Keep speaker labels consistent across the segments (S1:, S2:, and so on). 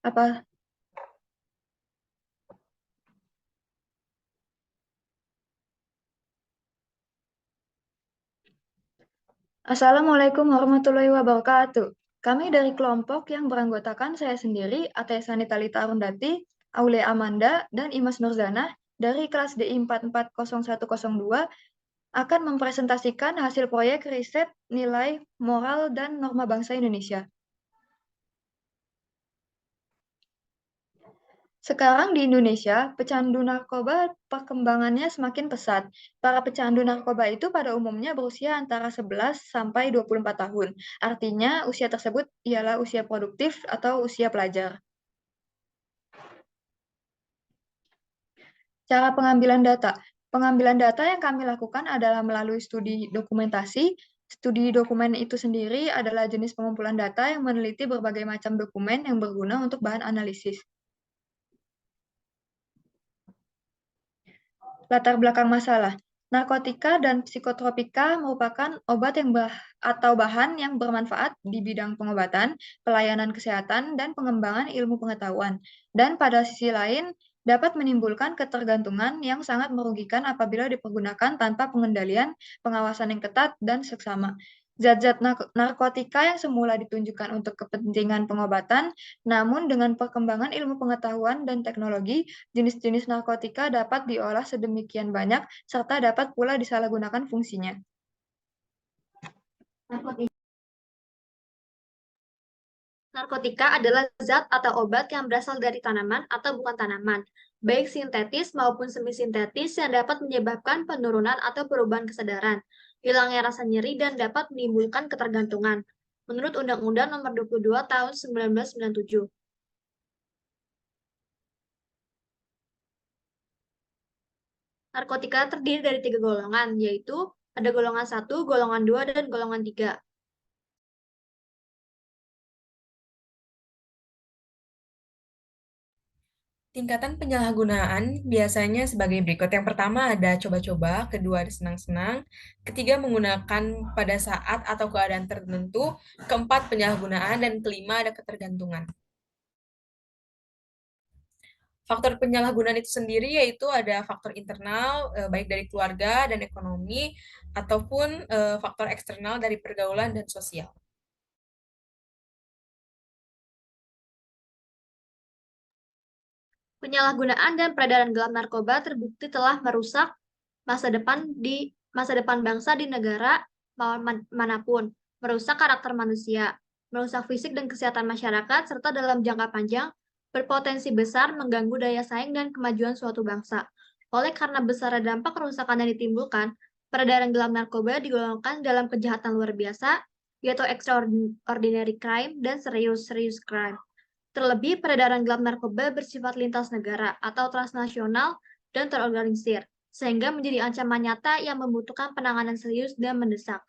S1: Apa? Assalamualaikum warahmatullahi wabarakatuh. Kami dari kelompok yang beranggotakan saya sendiri, Atesani Talita Arundati, Aule Amanda, dan Imas Nurzana dari kelas DI 440102 akan mempresentasikan hasil proyek riset nilai moral dan norma bangsa Indonesia. Sekarang di Indonesia, pecandu narkoba perkembangannya semakin pesat. Para pecandu narkoba itu pada umumnya berusia antara 11 sampai 24 tahun. Artinya, usia tersebut ialah usia produktif atau usia pelajar. Cara pengambilan data. Pengambilan data yang kami lakukan adalah melalui studi dokumentasi. Studi dokumen itu sendiri adalah jenis pengumpulan data yang meneliti berbagai macam dokumen yang berguna untuk bahan analisis. Latar belakang masalah. Narkotika dan psikotropika merupakan obat atau bahan yang bermanfaat di bidang pengobatan, pelayanan kesehatan, dan pengembangan ilmu pengetahuan. Dan pada sisi lain, dapat menimbulkan ketergantungan yang sangat merugikan apabila dipergunakan tanpa pengendalian, pengawasan yang ketat, dan seksama. Zat-zat narkotika yang semula ditunjukkan untuk kepentingan pengobatan, namun dengan perkembangan ilmu pengetahuan dan teknologi, jenis-jenis narkotika dapat diolah sedemikian banyak serta dapat pula disalahgunakan fungsinya.
S2: Narkotika adalah zat atau obat yang berasal dari tanaman atau bukan tanaman, baik sintetis maupun semi-sintetis yang dapat menyebabkan penurunan atau perubahan kesadaran, hilangnya rasa nyeri, dan dapat menimbulkan ketergantungan. Menurut Undang-Undang Nomor 22 Tahun 1997. Narkotika terdiri dari 3 golongan, yaitu ada golongan 1, golongan 2, dan golongan 3.
S3: Tingkatan penyalahgunaan biasanya sebagai berikut. Yang pertama ada coba-coba, kedua ada senang-senang, ketiga menggunakan pada saat atau keadaan tertentu, keempat penyalahgunaan, dan kelima ada ketergantungan. Faktor penyalahgunaan itu sendiri yaitu ada faktor internal, baik dari keluarga dan ekonomi, ataupun faktor eksternal dari pergaulan dan sosial.
S2: Penyalahgunaan dan peredaran gelap narkoba terbukti telah merusak masa depan bangsa di negara manapun, merusak karakter manusia, merusak fisik dan kesehatan masyarakat, serta dalam jangka panjang berpotensi besar mengganggu daya saing dan kemajuan suatu bangsa. Oleh karena besar dampak kerusakan yang ditimbulkan, peredaran gelap narkoba digolongkan dalam kejahatan luar biasa, yaitu extraordinary crime dan serious crime. Terlebih, peredaran gelap narkoba bersifat lintas negara atau transnasional dan terorganisir, sehingga menjadi ancaman nyata yang membutuhkan penanganan serius dan mendesak.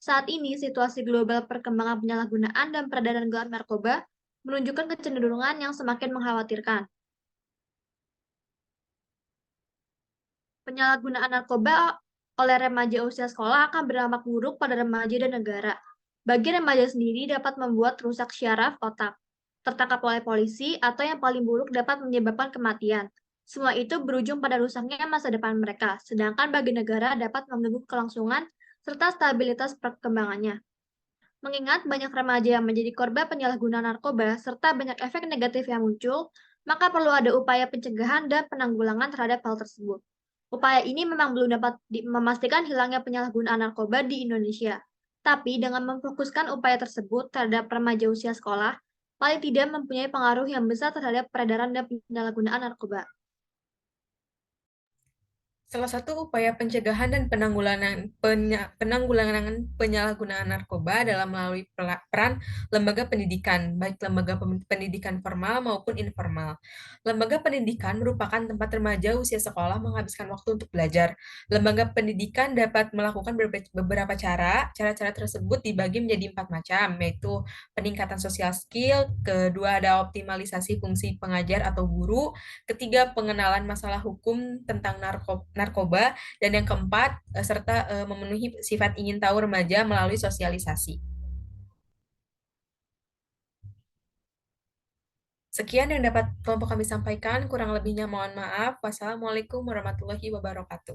S2: Saat ini, situasi global perkembangan penyalahgunaan dan peredaran gelap narkoba menunjukkan kecenderungan yang semakin mengkhawatirkan. Penyalahgunaan narkoba oleh remaja usia sekolah akan berdampak buruk pada remaja dan negara. Bagi remaja sendiri dapat membuat rusak syaraf otak, tertangkap oleh polisi, atau yang paling buruk dapat menyebabkan kematian. Semua itu berujung pada rusaknya masa depan mereka, sedangkan bagi negara dapat mengganggu kelangsungan serta stabilitas perkembangannya. Mengingat banyak remaja yang menjadi korban penyalahgunaan narkoba serta banyak efek negatif yang muncul, maka perlu ada upaya pencegahan dan penanggulangan terhadap hal tersebut. Upaya ini memang belum dapat memastikan hilangnya penyalahgunaan narkoba di Indonesia. Tapi dengan memfokuskan upaya tersebut terhadap remaja usia sekolah, paling tidak mempunyai pengaruh yang besar terhadap peredaran dan penyalahgunaan narkoba.
S3: Salah satu upaya pencegahan dan penanggulangan penyalahgunaan narkoba adalah melalui peran lembaga pendidikan, baik lembaga pendidikan formal maupun informal. Lembaga pendidikan merupakan tempat remaja usia sekolah menghabiskan waktu untuk belajar. Lembaga pendidikan dapat melakukan beberapa cara. Cara-cara tersebut dibagi menjadi 4 macam, yaitu peningkatan sosial skill, kedua ada optimalisasi fungsi pengajar atau guru, ketiga pengenalan masalah hukum tentang narkoba, dan yang keempat serta memenuhi sifat ingin tahu remaja melalui sosialisasi. Sekian yang dapat kelompok kami sampaikan, kurang lebihnya mohon maaf. Wassalamualaikum warahmatullahi wabarakatuh.